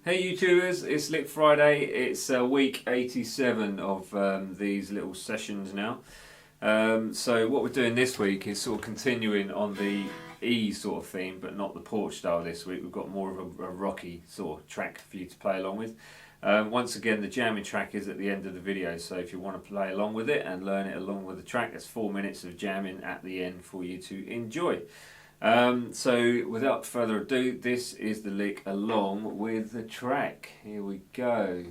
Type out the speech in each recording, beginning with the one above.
Hey YouTubers, it's Lick Friday. It's week 87 of these little sessions now. So what we're doing this week is sort of continuing on the E sort of theme, but not the porch style this week. We've got more of a rocky sort of track for you to play along with. Once again, the jamming track is at the end of the video, so if you want to play along with it and learn it along with the track, there's 4 minutes of jamming at the end for you to enjoy. So without further ado, this is the lick along with the track. Here we go.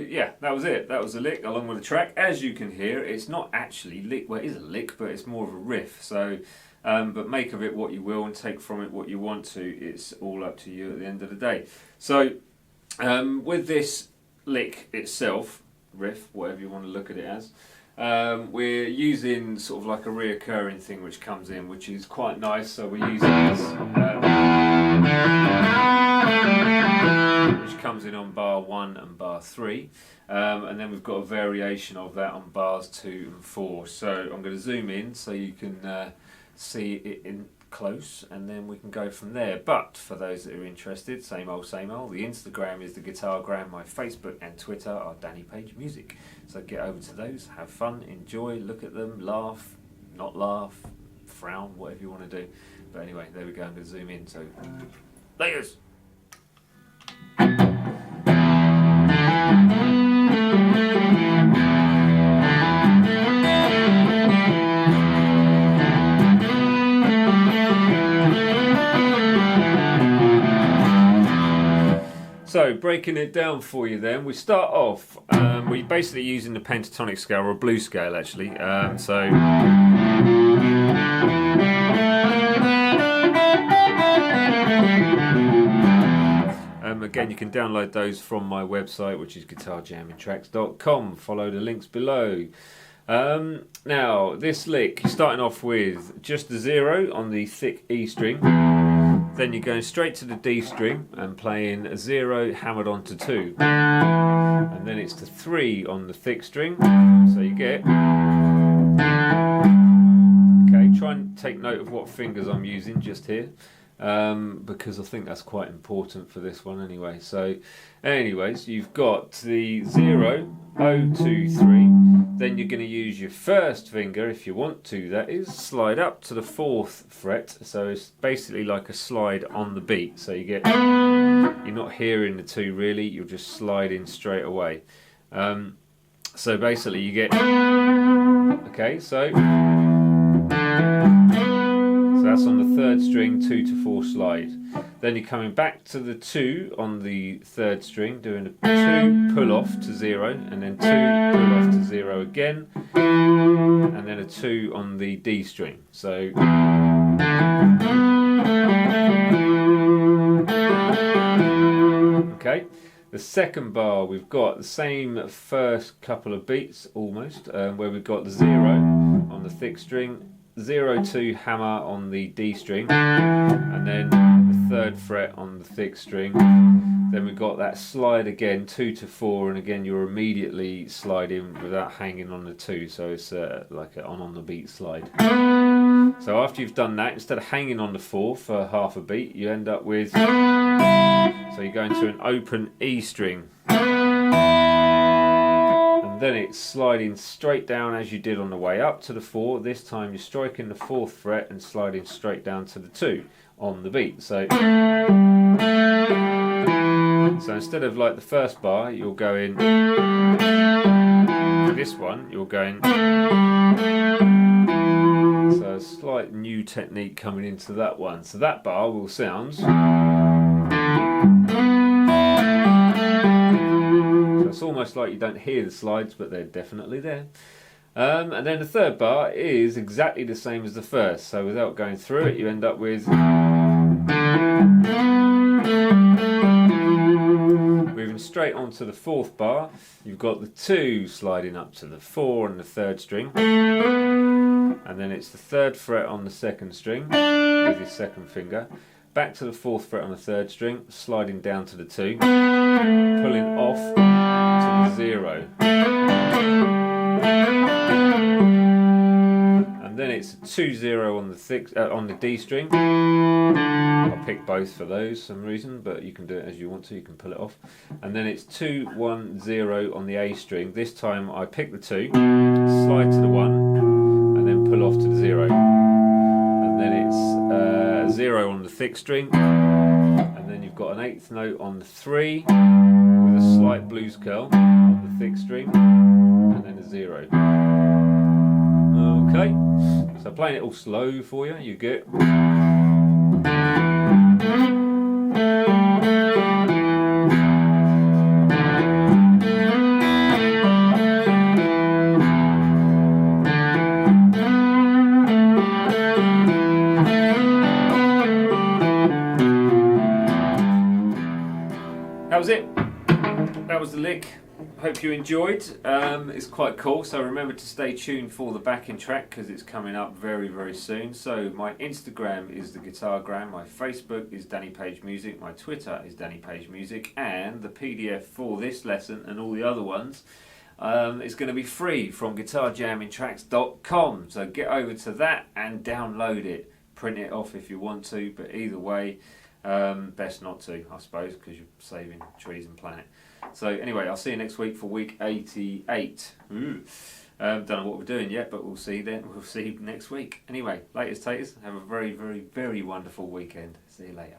Yeah, that was it. That was the lick along with the track. As you can hear, it's not actually lick. Well, it is a lick, but it's more of a riff. So, but make of it what you will and take from it what you want to. It's all up to you at the end of the day. So, with this lick itself, riff, whatever you want to look at it as, we're using sort of like a reoccurring thing which comes in, which is quite nice. So we're using this. Which comes in on bar 1 and bar 3, and then we've got a variation of that on bars 2 and 4. So I'm going to zoom in so you can see it in close, and then we can go from there. But for those that are interested, same old, the Instagram is the Guitargram, my Facebook and Twitter are Danny Page Music. So get over to those, have fun, enjoy, look at them, laugh, not laugh, frown, whatever you want to do. But anyway, there we go. I'm going to zoom in. So layers. So breaking it down for you then, we start off, we're basically using the pentatonic scale, or a blues scale actually, again, you can download those from my website, which is guitarjammingtracks.com. Follow the links below. Now, this lick, you're starting off with just the 0 on the thick E string. Then you're going straight to the D string and playing a 0 hammered onto 2. And then it's the 3 on the thick string. So you get... Okay, try and take note of what fingers I'm using just here. Because I think that's quite important for this one anyway. So anyways, you've got the 0, 0, 2, 3. Then you're going to use your first finger, if you want to, that is, slide up to the 4th fret. So it's basically like a slide on the beat. So you get, you're not hearing the 2 really, you're just sliding straight away. So basically you get, okay, so that's on the 3rd string, 2 to 4 slide. Then you're coming back to the 2 on the 3rd string, doing a 2 pull off to 0, and then 2 pull off to 0 again, and then a 2 on the D string. So okay, the second bar we've got the same first couple of beats almost, where we've got the 0 on the thick string, 0, 2 hammer on the D string, and then the 3rd fret on the thick string. Then we've got that slide again, 2 to 4, and again you're immediately sliding without hanging on the 2, so it's like an on the beat slide. So after you've done that, instead of hanging on the 4 for half a beat, you end up with, so you go into an open E string. Then it's sliding straight down as you did on the way up to the 4. This time you're striking the 4th fret and sliding straight down to the 2 on the beat. So instead of like the first bar, you're going, this one, you're going, so a slight new technique coming into that one. So that bar will sound, it's almost like you don't hear the slides, but they're definitely there. And then the 3rd bar is exactly the same as the first, so without going through it, you end up with straight onto the 4th bar, you've got the 2 sliding up to the 4 and the 3rd string, and then it's the 3rd fret on the 2nd string with your 2nd finger, back to the 4th fret on the 3rd string, sliding down to the 2, pulling off to the 0. And then it's a 2-0 on the D string. I'll pick both for those some reason, but you can do it as you want to, you can pull it off. And then it's 2-1-0 on the A string. This time I pick the 2, slide to the 1, and then pull off to the 0. And then it's 0 on the thick string, and then you've got an 8th note on the 3 with a slight blues curl on the thick string, and then a 0. Okay, so playing it all slow for you, you get. That was it. That was the lick. Hope you enjoyed. It's quite cool, so remember to stay tuned for the backing track because it's coming up very, very soon. So my Instagram is the Guitargram, my Facebook is Danny Page Music, my Twitter is Danny Page Music, and the PDF for this lesson and all the other ones is going to be free from guitarjammingtracks.com. So get over to that and download it. Print it off if you want to, but either way, best not to, I suppose, because you're saving trees and planet. So anyway, I'll see you next week for week 88. Don't know what we're doing yet, but we'll see then. We'll see next week. Anyway, latest taters, have a very, very, very wonderful weekend. See you later.